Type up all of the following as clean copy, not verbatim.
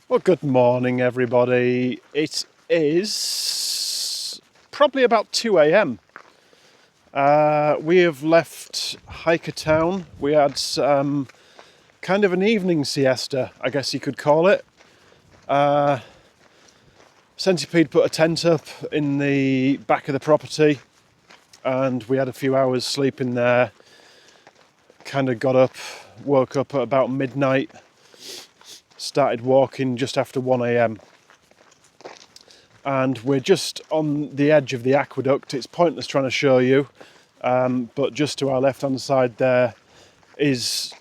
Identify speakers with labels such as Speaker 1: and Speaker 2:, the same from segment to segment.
Speaker 1: Well, good morning, everybody. It is probably about 2 a.m. We have left Hiker Town. We had kind of an evening siesta, I guess you could call it. Centipede put a tent up in the back of the property, and we had a few hours sleeping there. Kind of got up, woke up at about midnight. Started walking just after 1 a.m. and we're just on the edge of the aqueduct. It's pointless trying to show you, but just to our left hand side there is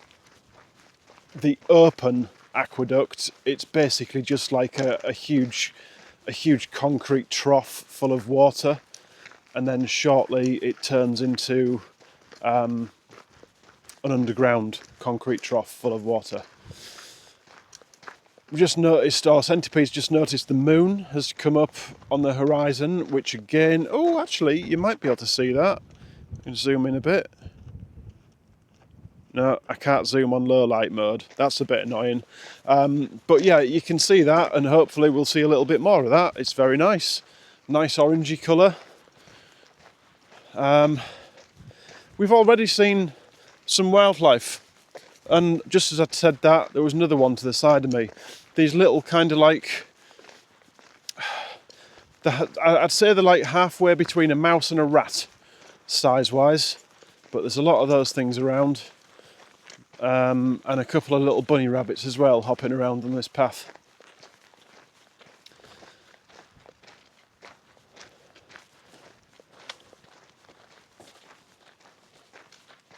Speaker 1: the open aqueduct. It's basically just like a huge concrete trough full of water, and then shortly it turns into an underground concrete trough full of water. We've just noticed, or Centipede's just noticed, the moon has come up on the horizon, which again, oh, actually, you might be able to see that. You can zoom in a bit. No, I can't zoom on low light mode. That's a bit annoying. But yeah, you can see that, and hopefully we'll see a little bit more of that. It's very nice. Nice orangey colour. We've already seen some wildlife. And just as I'd said that, there was another one to the side of me. These little kind of like, I'd say they're like halfway between a mouse and a rat, size-wise. But there's a lot of those things around. And a couple of little bunny rabbits as well, hopping around on this path.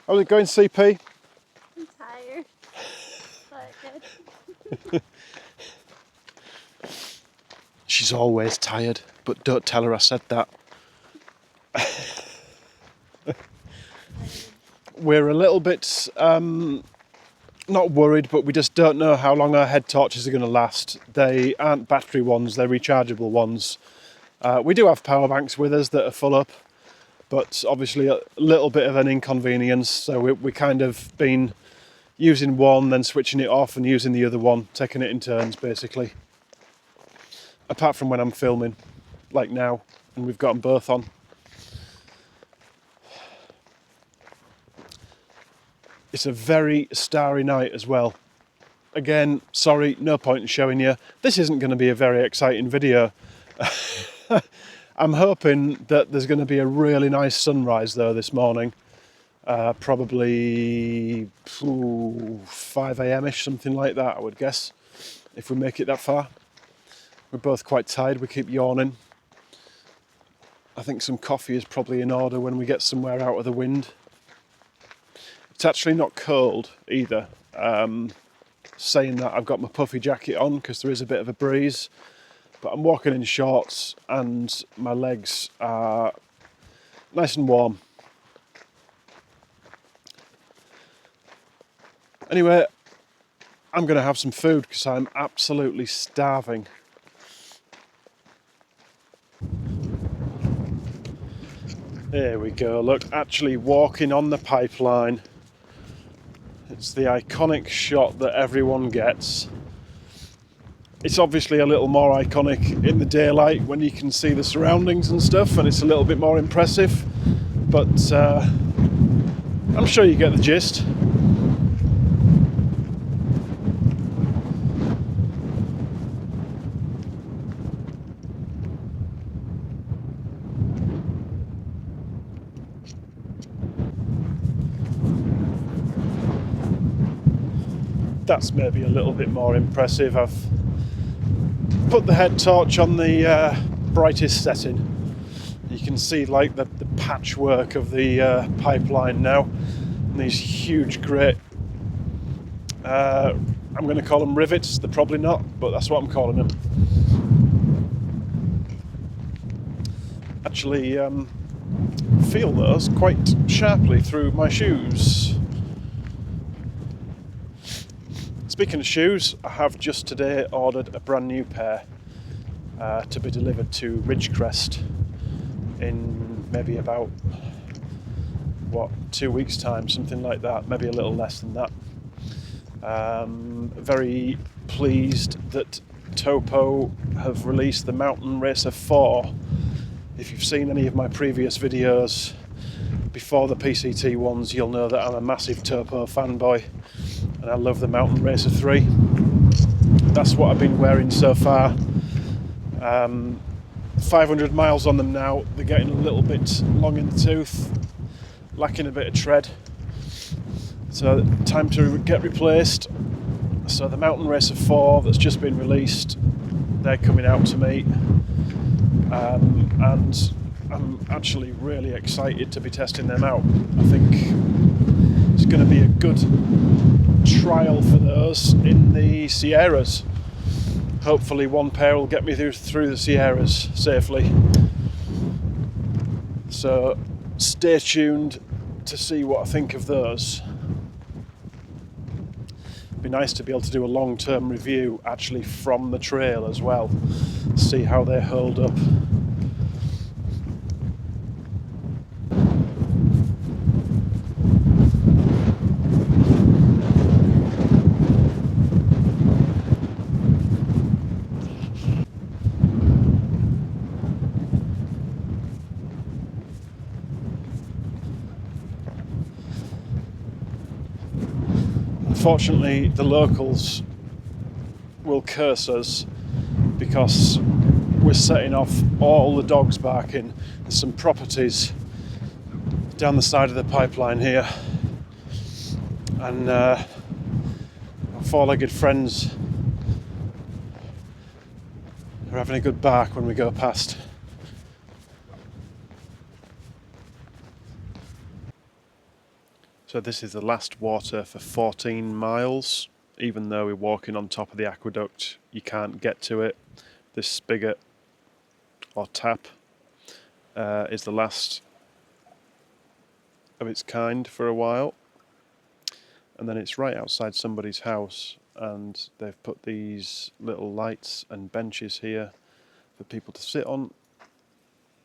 Speaker 1: How's it going, CP? She's always tired, but don't tell her I said that. We're a little bit not worried, but we just don't know how long our head torches are going to last. They aren't battery ones, they're rechargeable ones. We do have power banks with us that are full up, but obviously a little bit of an inconvenience, so we kind of been using one, then switching it off and using the other one, taking it in turns basically. Apart from when I'm filming, like now, and we've got them both on. It's a very starry night as well. Again, sorry, no point in showing you. This isn't going to be a very exciting video. I'm hoping that there's going to be a really nice sunrise though this morning. Probably 5 a.m-ish, something like that, I would guess, if we make it that far. We're both quite tired, we keep yawning. I think some coffee is probably in order when we get somewhere out of the wind. It's actually not cold either. Saying that, I've got my puffy jacket on because there is a bit of a breeze, but I'm walking in shorts and my legs are nice and warm. Anyway, I'm going to have some food because I'm absolutely starving. There we go, look, actually walking on the pipeline. It's the iconic shot that everyone gets. It's obviously a little more iconic in the daylight when you can see the surroundings and stuff, and it's a little bit more impressive, but I'm sure you get the gist. That's maybe a little bit more impressive. I've put the head torch on the brightest setting. You can see like the patchwork of the pipeline now, and these huge great, I'm going to call them rivets. They're probably not, but that's what I'm calling them. Actually feel those quite sharply through my shoes. Speaking of shoes, I have just today ordered a brand new pair to be delivered to Ridgecrest in maybe about, 2 weeks time, something like that, maybe a little less than that. Very pleased that Topo have released the Mountain Racer 4. If you've seen any of my previous videos before the PCT ones, you'll know that I'm a massive Topo fanboy and I love the Mountain Racer 3. That's what I've been wearing so far. 500 miles on them now. They're getting a little bit long in the tooth, lacking a bit of tread. So time to get replaced. So the Mountain Racer 4 that's just been released, they're coming out to me. And I'm actually really excited to be testing them out. I think it's going to be a good trial for those in the Sierras. Hopefully one pair will get me through the Sierras safely. So stay tuned to see what I think of those. It'd be nice to be able to do a long-term review actually from the trail as well. See how they hold up. Unfortunately, the locals will curse us because we're setting off all the dogs barking. There's some properties down the side of the pipeline here, and our four-legged friends are having a good bark when we go past. So this is the last water for 14 miles. Even though we're walking on top of the aqueduct, you can't get to it. This spigot or tap is the last of its kind for a while. And then it's right outside somebody's house, and they've put these little lights and benches here for people to sit on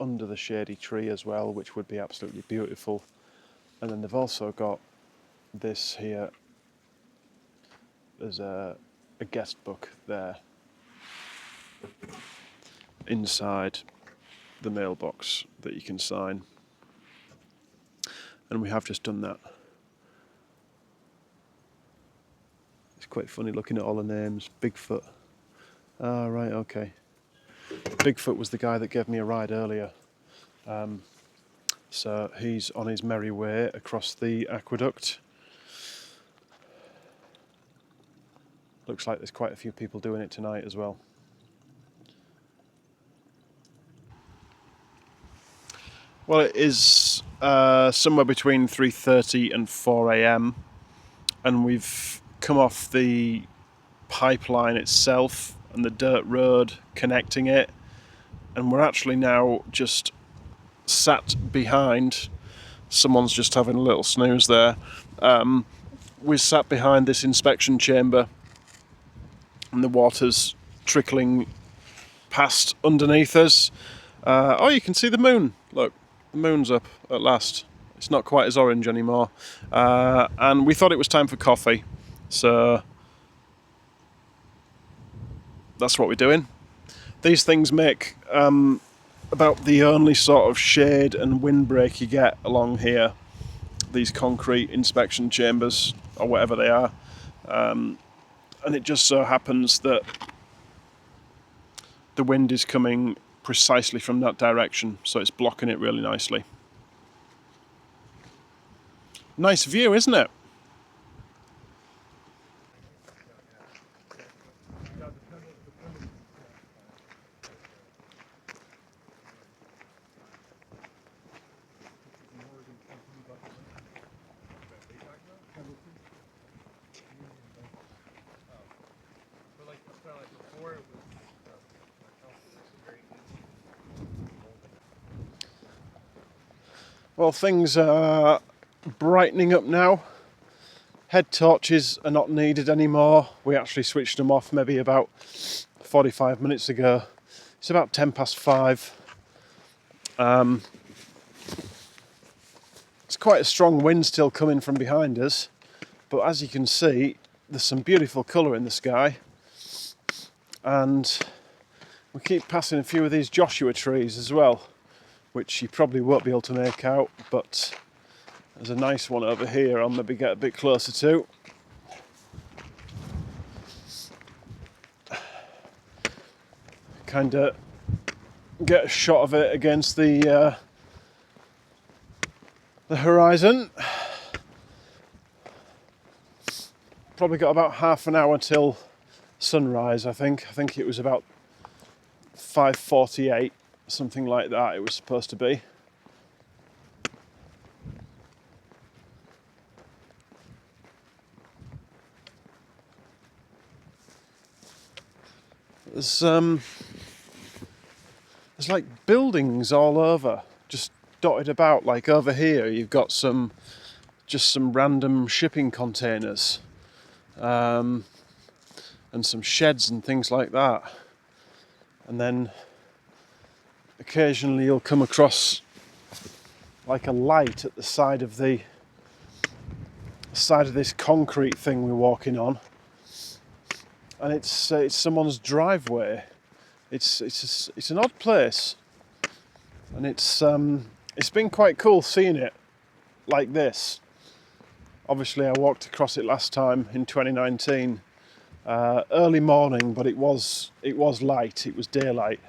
Speaker 1: under the shady tree as well, which would be absolutely beautiful. And then they've also got this here. There's a guest book there inside the mailbox that you can sign. And we have just done that. It's quite funny looking at all the names. Bigfoot. Ah, right, okay. Bigfoot was the guy that gave me a ride earlier. So he's on his merry way across the aqueduct. Looks like there's quite a few people doing it tonight as well. Well, it is somewhere between 3:30 and 4 a.m. and we've come off the pipeline itself and the dirt road connecting it, and we're actually now just sat behind. Someone's just having a little snooze there. We're sat behind this inspection chamber, and the water's trickling past underneath us. Oh, you can see the moon. Look, the moon's up at last. It's not quite as orange anymore. And we thought it was time for coffee, so that's what we're doing. These things make about the only sort of shade and windbreak you get along here. These concrete inspection chambers, or whatever they are. And it just so happens that the wind is coming precisely from that direction, so it's blocking it really nicely. Nice view, isn't it? Well, things are brightening up now. Head torches are not needed anymore. We actually switched them off maybe about 45 minutes ago. It's about 5:10. It's quite a strong wind still coming from behind us, but as you can see, there's some beautiful colour in the sky. And we keep passing a few of these Joshua trees as well, which you probably won't be able to make out, but there's a nice one over here I'll maybe get a bit closer to. Kind of get a shot of it against the horizon. Probably got about half an hour till sunrise, I think. I think it was about 5:48, something like that it was supposed to be. There's like buildings all over, just dotted about. Like over here you've got just some random shipping containers, and some sheds and things like that. And then occasionally you'll come across like a light at the side of this concrete thing we're walking on, and it's someone's driveway. It's an odd place, and it's been quite cool seeing it like this. Obviously I walked across it last time in 2019, early morning, but it was light, it was daylight.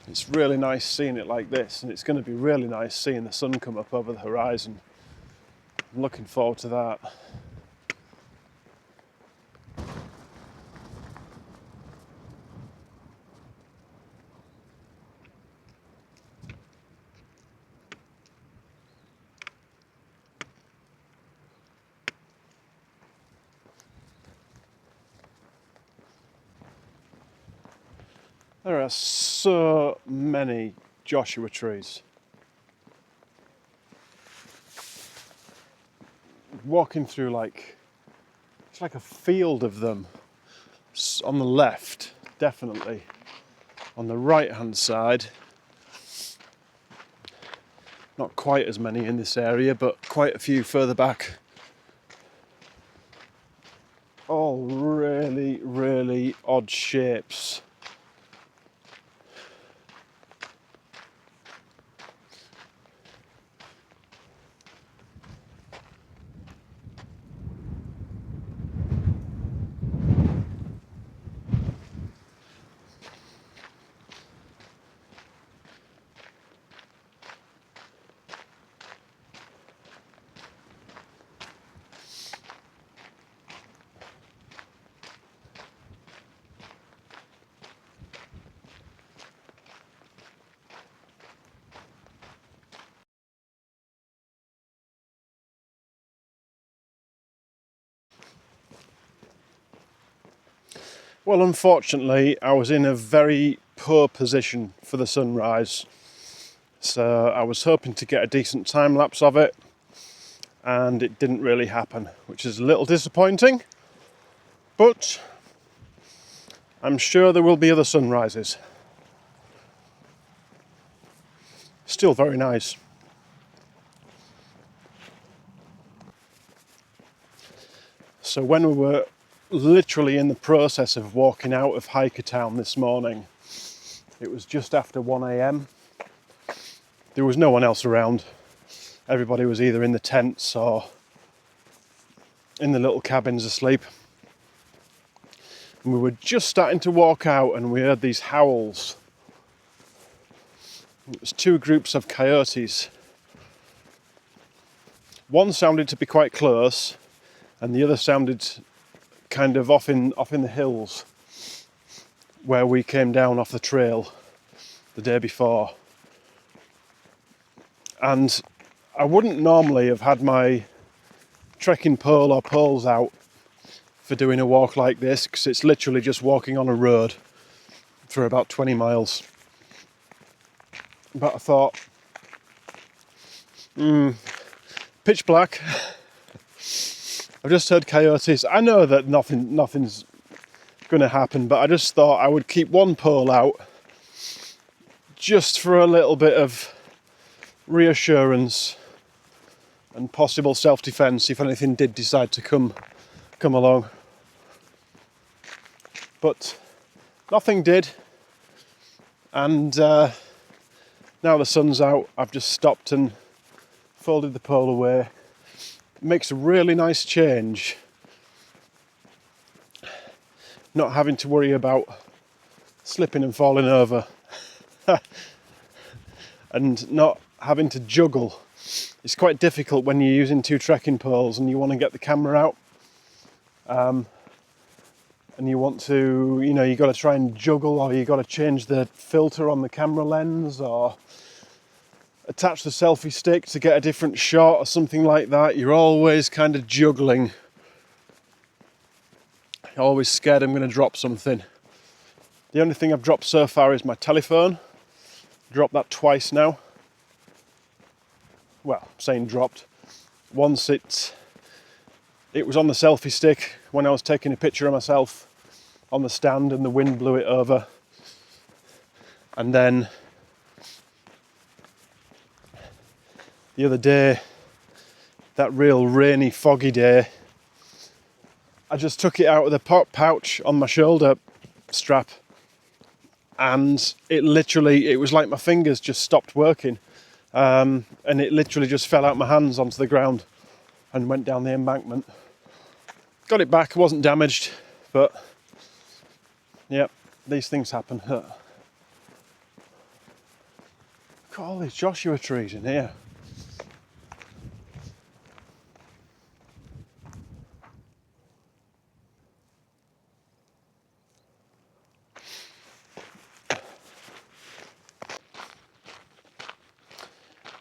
Speaker 1: It's really nice seeing it like this, and it's going to be really nice seeing the sun come up over the horizon. I'm looking forward to that. There are so many Joshua trees. Walking through it's like a field of them. On the left, definitely. On the right hand side, not quite as many in this area, but quite a few further back. All really, really odd shapes. Well, unfortunately, I was in a very poor position for the sunrise. So I was hoping to get a decent time lapse of it, and it didn't really happen, which is a little disappointing. But I'm sure there will be other sunrises. Still very nice. So when we were literally in the process of walking out of Hikertown this morning, it was just after 1 a.m. There was no one else around. Everybody was either in the tents or in the little cabins asleep. And we were just starting to walk out, and we heard these howls. It was two groups of coyotes. One sounded to be quite close, and the other sounded kind of off in the hills where we came down off the trail the day before. And I wouldn't normally have had my trekking pole or poles out for doing a walk like this, because it's literally just walking on a road for about 20 miles. But I thought, pitch black. I've just heard coyotes. I know that nothing's going to happen, but I just thought I would keep one pole out just for a little bit of reassurance and possible self-defense if anything did decide to come along. But nothing did. And now the sun's out, I've just stopped and folded the pole away. It makes a really nice change not having to worry about slipping and falling over and not having to juggle. It's quite difficult when you're using two trekking poles and you want to get the camera out, and you want to, you got to try and juggle, or you got to change the filter on the camera lens, or attach the selfie stick to get a different shot or something like that. You're always kind of juggling. You're always scared I'm going to drop something. The only thing I've dropped so far is my telephone. Dropped that twice now. Well, saying dropped. Once it was on the selfie stick when I was taking a picture of myself on the stand and the wind blew it over. And then the other day, that real rainy, foggy day, I just took it out of the pouch on my shoulder strap, and it was like my fingers just stopped working, and it literally just fell out my hands onto the ground and went down the embankment. Got it back, wasn't damaged, but yeah, these things happen. Look at all these Joshua trees in here.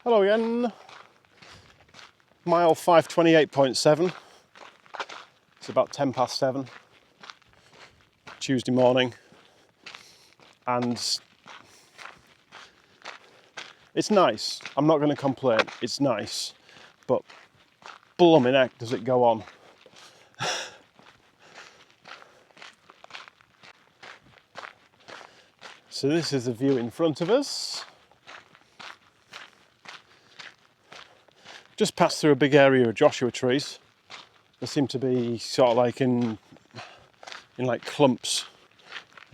Speaker 1: Hello again. Mile 528.7. It's about 10 past 7. Tuesday morning. And it's nice. I'm not going to complain. It's nice. But blooming heck does it go on. So this is the view in front of us. Just passed through a big area of Joshua trees. They seem to be sort of like in like clumps.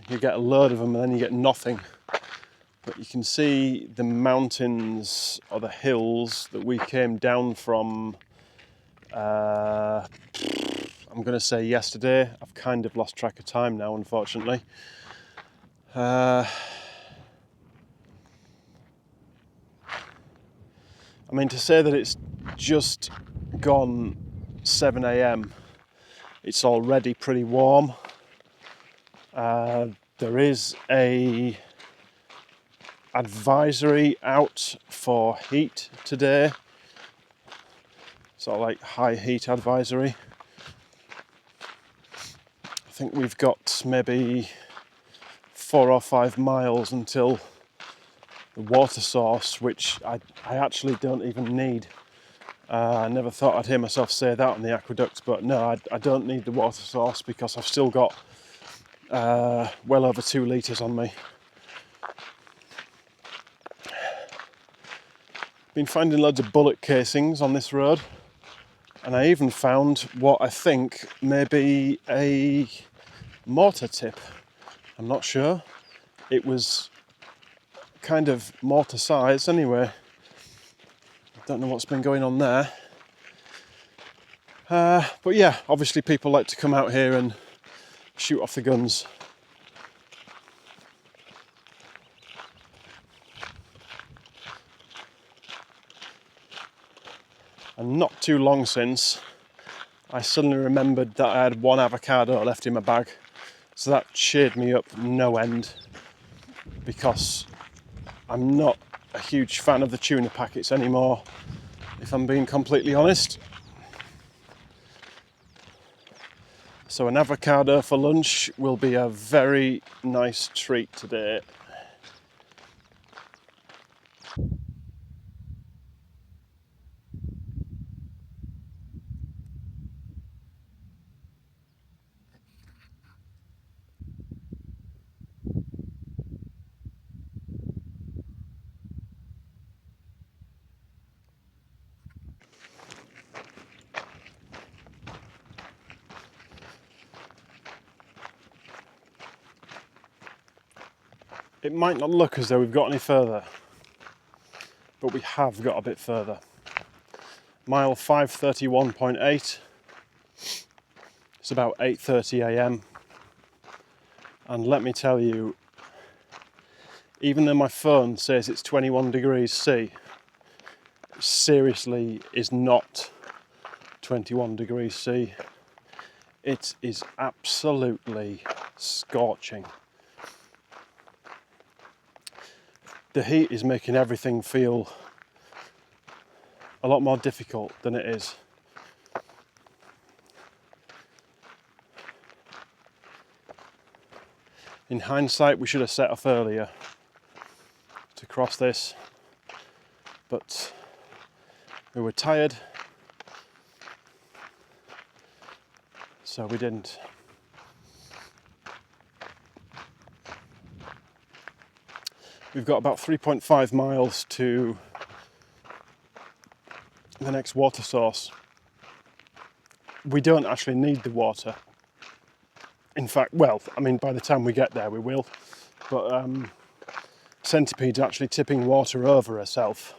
Speaker 1: You get a load of them and then you get nothing. But you can see the mountains or the hills that we came down from, I'm going to say yesterday. I've kind of lost track of time now, unfortunately. I mean, to say that it's just gone 7 a.m, it's already pretty warm. There is a advisory out for heat today, sort of like high heat advisory. I think we've got maybe 4 or 5 miles until the water source, which I actually don't even need. I never thought I'd hear myself say that on the Aqueduct, but no, I don't need the water source because I've still got well over 2 litres on me. Been finding loads of bullet casings on this road, and I even found what I think may be a mortar tip. I'm not sure. It was kind of mortar size anyway. Don't know what's been going on there. But yeah, obviously people like to come out here and shoot off the guns. And not too long since, I suddenly remembered that I had 1 avocado left in my bag. So that cheered me up no end, because I'm not a huge fan of the tuna packets anymore, if I'm being completely honest. So an avocado for lunch will be a very nice treat today. It might not look as though we've got any further, but we have got a bit further. Mile 531.8. It's about 8:30 a.m. And let me tell you, even though my phone says it's 21 degrees C, it seriously is not 21 degrees C. It is absolutely scorching. The heat is making everything feel a lot more difficult than it is. In hindsight, we should have set off earlier to cross this, but we were tired, so we didn't. We've got about 3.5 miles to the next water source. We don't actually need the water. In fact, well, I mean, by the time we get there, we will. But Centipede's actually tipping water over herself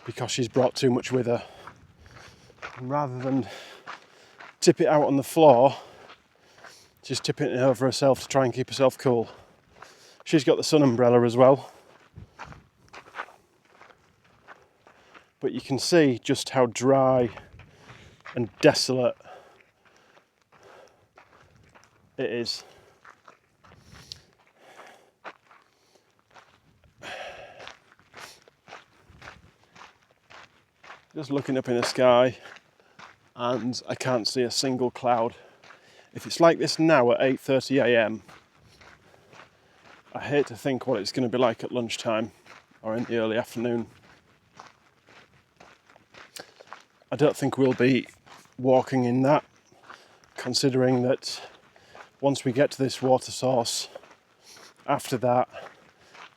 Speaker 1: because she's brought too much with her. And rather than tip it out on the floor, she's tipping it over herself to try and keep herself cool. She's got the sun umbrella as well. But you can see just how dry and desolate it is. Just looking up in the sky and I can't see a single cloud. If it's like this now at 8:30 a.m, I hate to think what it's going to be like at lunchtime or in the early afternoon. I don't think we'll be walking in that, considering that once we get to this water source, after that,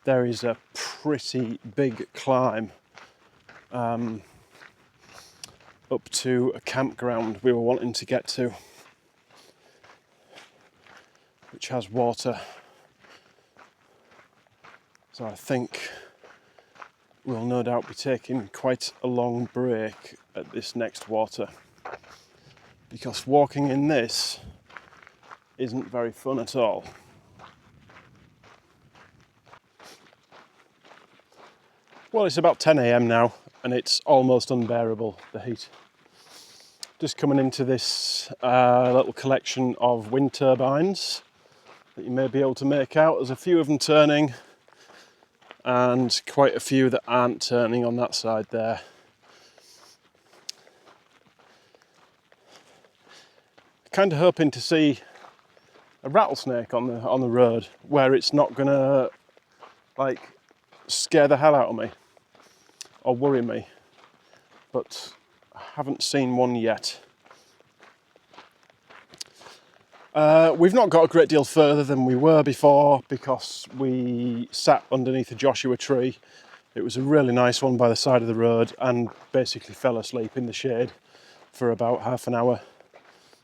Speaker 1: there is a pretty big climb up to a campground we were wanting to get to, which has water. So I think we'll no doubt be taking quite a long break at this next water, because walking in this isn't very fun at all. Well, it's about 10 a.m. now and it's almost unbearable, the heat. Just coming into this little collection of wind turbines that you may be able to make out. There's a few of them turning and quite a few that aren't turning on that side there. Kind of hoping to see a rattlesnake on the road where it's not gonna like scare the hell out of me or worry me, but I haven't seen one yet. We've not got a great deal further than we were before because we sat underneath a Joshua tree. It was a really nice one by the side of the road and basically fell asleep in the shade for about half an hour.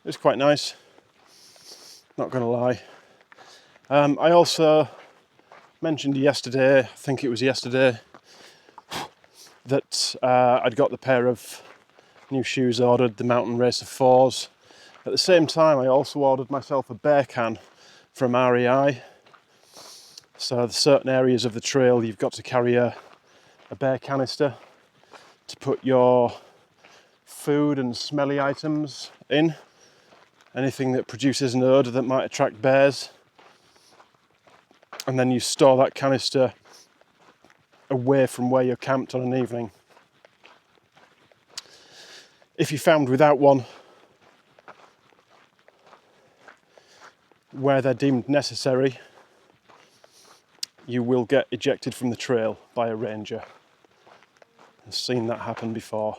Speaker 1: It was quite nice, not gonna lie. I also mentioned yesterday, I think it was yesterday, that I'd got the pair of new shoes ordered, the Mountain Racer 4s. At the same time, I also ordered myself a bear can from REI. So there's certain areas of the trail you've got to carry a bear canister to put your food and smelly items in. Anything that produces an odour that might attract bears. And then you store that canister away from where you're camped on an evening. If you're found without one, where they're deemed necessary, you will get ejected from the trail by a ranger. I've seen that happen before.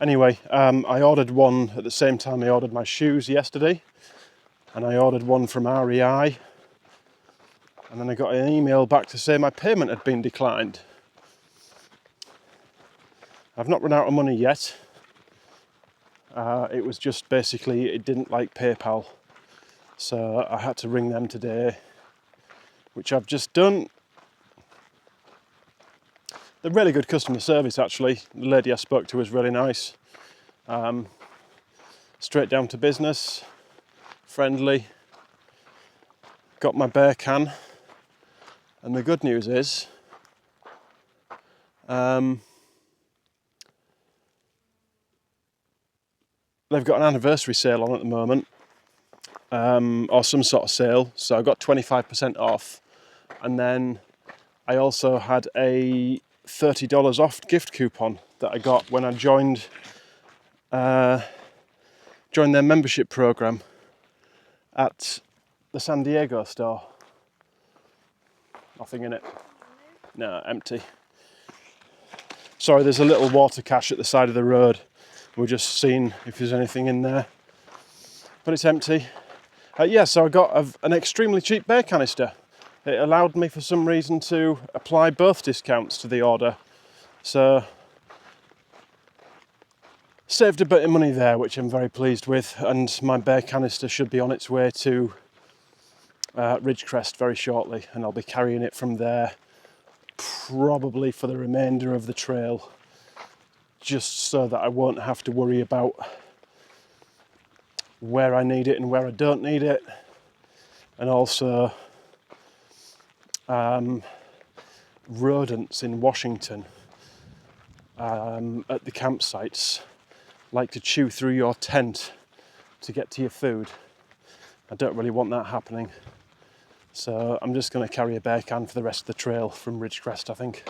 Speaker 1: Anyway, I ordered one at the same time I ordered my shoes yesterday, and I ordered one from REI, and then I got an email back to say my payment had been declined. I've not run out of money yet. It was just basically it didn't like PayPal, so I had to ring them today which I've just done. They're really good customer service, actually. The lady I spoke to was really nice. Straight down to business, friendly. Got my bear can, and the good news is they've got an anniversary sale on at the moment, or some sort of sale. So I got 25% off, and then I also had a $30 off gift coupon that I got when I joined their membership program at the San Diego store. Nothing in it. No, empty. Sorry, there's a little water cache at the side of the road. We're just seeing if there's anything in there, but it's empty. So I got an extremely cheap bear canister. It allowed me for some reason to apply both discounts to the order. So saved a bit of money there, which I'm very pleased with, and my bear canister should be on its way to Ridgecrest very shortly, and I'll be carrying it from there probably for the remainder of the trail, just so that I won't have to worry about where I need it and where I don't need it, and also rodents in Washington at the campsites like to chew through your tent to get to your food. I don't really want that happening, so I'm just going to carry a bear can for the rest of the trail from Ridgecrest, I think.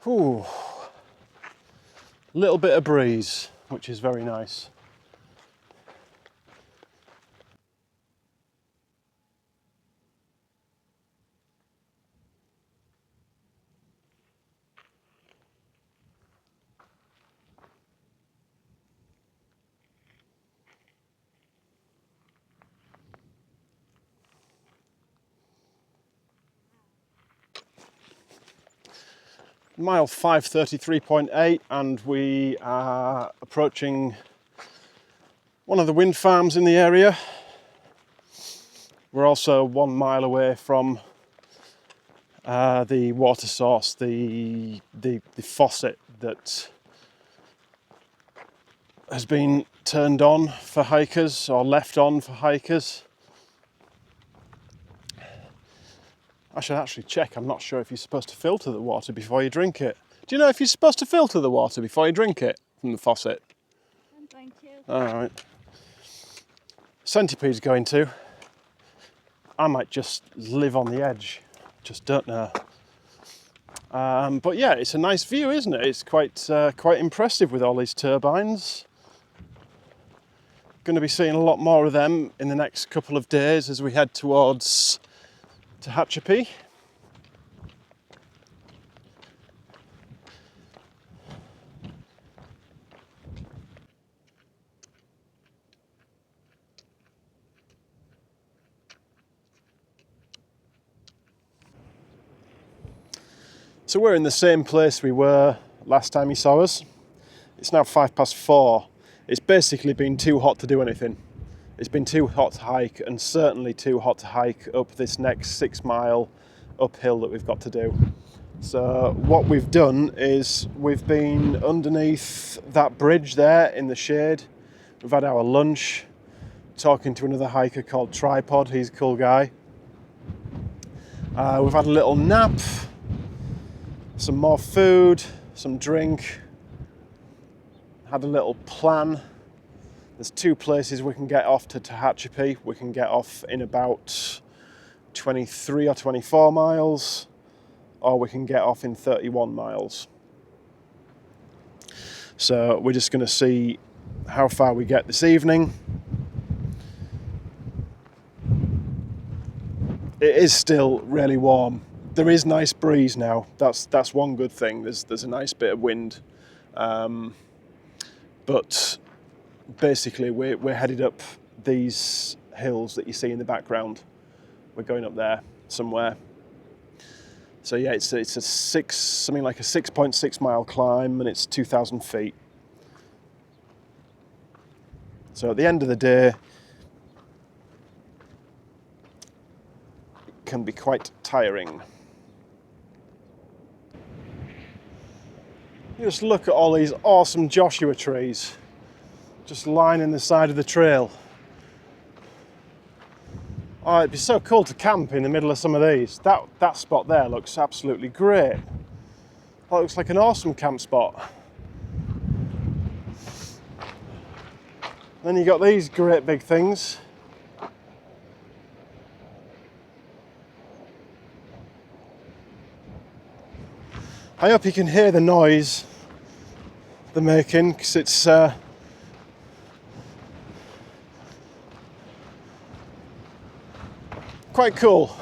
Speaker 1: Ooh, little bit of breeze, which is very nice. Mile 533.8, and we are approaching one of the wind farms in the area. We're also 1 mile away from the water source, the faucet that has been turned on for hikers or left on for hikers. I should actually check. I'm not sure if you're supposed to filter the water before you drink it. Do you know if you're supposed to filter the water before you drink it from the faucet?
Speaker 2: I'm going to.
Speaker 1: All right. Centipede's going to. I might just live on the edge. Just don't know. But yeah, it's a nice view, isn't it? It's quite impressive with all these turbines. Going to be seeing a lot more of them in the next couple of days as we head towards Tehachapi. So we're in the same place we were last time you saw us. It's now 4:05. It's basically been too hot to do anything. It's been too hot to hike, and certainly too hot to hike up this next 6 mile uphill that we've got to do. So what we've done is we've been underneath that bridge there in the shade. We've had our lunch, talking to another hiker called Tripod. He's a cool guy. We've had a little nap, some more food, some drink, had a little plan. There's 2 places we can get off to Tehachapi. We can get off in about 23 or 24 miles, or we can get off in 31 miles. So we're just going to see how far we get this evening. It is still really warm. There is nice breeze now. That's one good thing. There's a nice bit of wind, but basically we're headed up these hills that you see in the background. We're going up there somewhere. So yeah, it's a something like a 6.6 mile climb, and it's 2,000 feet. So at the end of the day, can be quite tiring. Just look at all these awesome Joshua trees just lining the side of the trail. Oh, it'd be so cool to camp in the middle of some of these. That spot there looks absolutely great. That looks like an awesome camp spot. Then you got these great big things. I hope you can hear the noise they're making, because it's quite cool.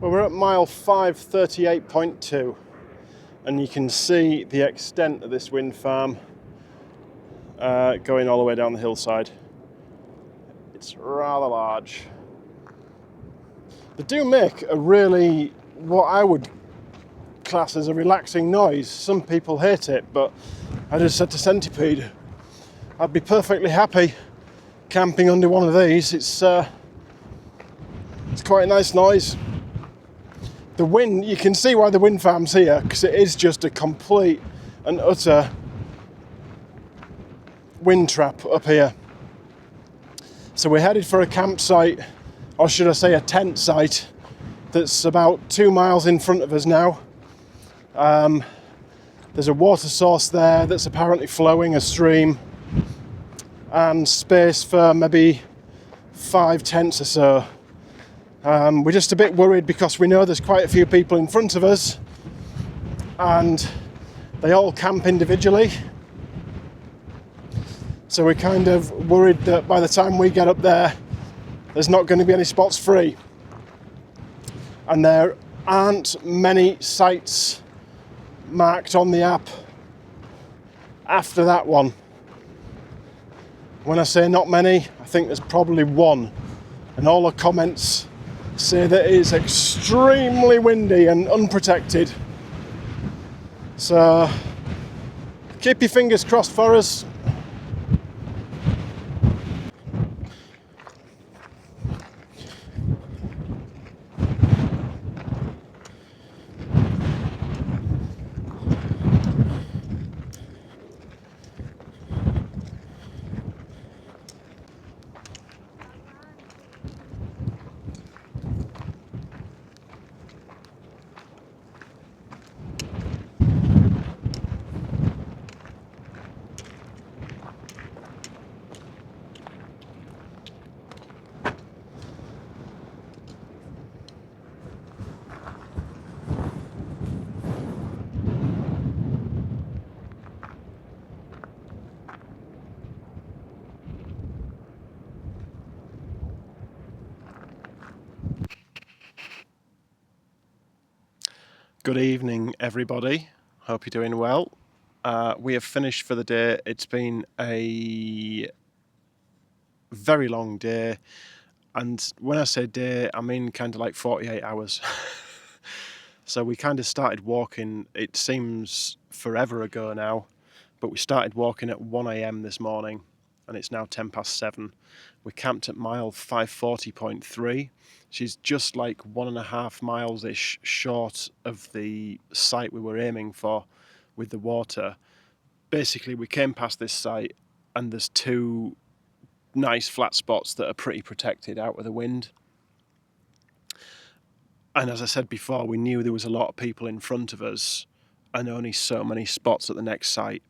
Speaker 1: Well, we're at mile 538.2, and you can see the extent of this wind farm going all the way down the hillside. It's rather large. They do make a really, what I would class as a relaxing noise. Some people hate it, but I just said to Centipede, I'd be perfectly happy camping under one of these. It's quite a nice noise. The wind, you can see why the wind farm's here, because it is just a complete and utter wind trap up here. So we're headed for a campsite, or should I say a tent site, that's about 2 miles in front of us now. There's a water source there that's apparently flowing, a stream, and space for maybe 5 tents or so. We're just a bit worried because we know there's quite a few people in front of us and they all camp individually. So we're kind of worried that by the time we get up there, there's not going to be any spots free. And there aren't many sites marked on the app after that one. When I say not many, I think there's probably one. And all the comments say that it is extremely windy and unprotected. So keep your fingers crossed for us. Good evening, everybody. Hope you're doing well. We have finished for the day. It's been a very long day, and when I say day, I mean kind of like 48 hours. So we kind of started walking, it seems forever ago now, but we started walking at 1 a.m. this morning, and it's now 10 past 7. We camped at mile 540.3. She's just like 1.5 miles-ish short of the site we were aiming for with the water. Basically, we came past this site, and there's 2 nice flat spots that are pretty protected out of the wind. And as I said before, we knew there was a lot of people in front of us and only so many spots at the next site.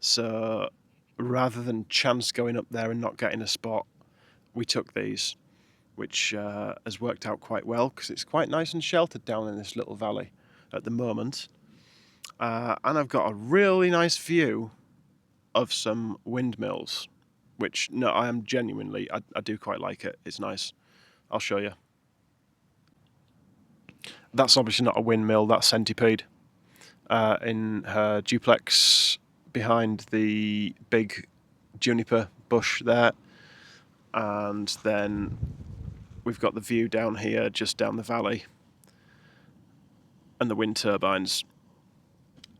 Speaker 1: So rather than chance going up there and not getting a spot, we took these, which has worked out quite well because it's quite nice and sheltered down in this little valley at the moment. And I've got a really nice view of some windmills, which, no, I am genuinely, I do quite like it. It's nice. I'll show you. That's obviously not a windmill, that's Centipede. In her duplex behind the big juniper bush there. And then we've got the view down here, just down the valley. And the wind turbines.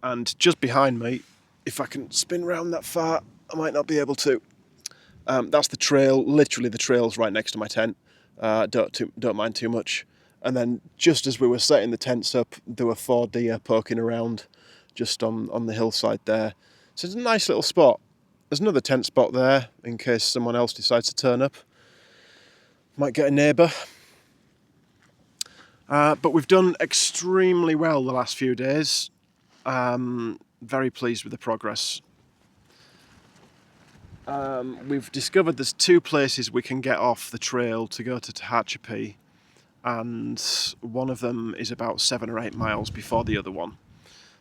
Speaker 1: And just behind me, if I can spin round that far, I might not be able to. That's the trail, literally the trail's right next to my tent. Don't mind too much. And then just as we were setting the tents up, there were 4 deer poking around just on the hillside there. So it's a nice little spot. There's another tent spot there in case someone else decides to turn up. Might get a neighbour. But we've done extremely well the last few days. Very pleased with the progress. We've discovered there's 2 places we can get off the trail to go to Tehachapi, and one of them is about 7 or 8 miles before the other one.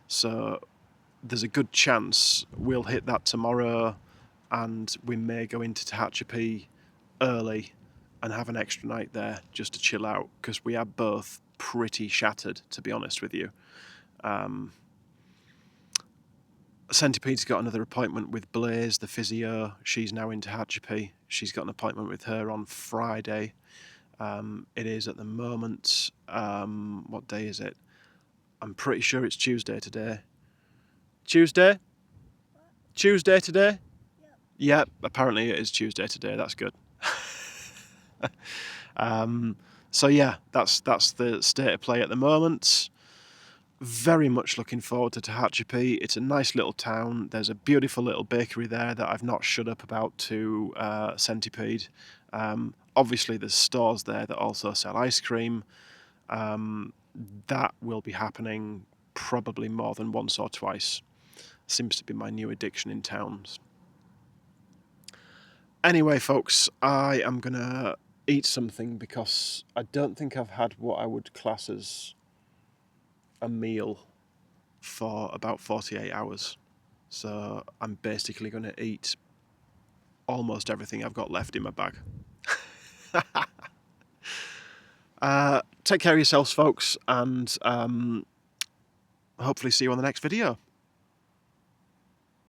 Speaker 1: So there's a good chance we'll hit that tomorrow, and we may go into Tehachapi early and have an extra night there just to chill out, because we are both pretty shattered, to be honest with you. Centipede's got another appointment with Blaze, the physio. She's now in Tehachapi. She's got an appointment with her on Friday. It is at the moment, what day is it? I'm pretty sure it's Tuesday today. Tuesday? Tuesday today? Yep, apparently it is Tuesday today. That's good. So yeah, that's the state of play at the moment. Very much looking forward to Tehachapi. It's a nice little town. There's a beautiful little bakery there that I've not shut up about to Centipede. Obviously there's stores there that also sell ice cream. That will be happening probably more than once or twice. Seems to be my new addiction in towns. Anyway, folks, I am going to eat something because I don't think I've had what I would class as a meal for about 48 hours. So I'm basically going to eat almost everything I've got left in my bag. Take care of yourselves, folks, and hopefully see you on the next video.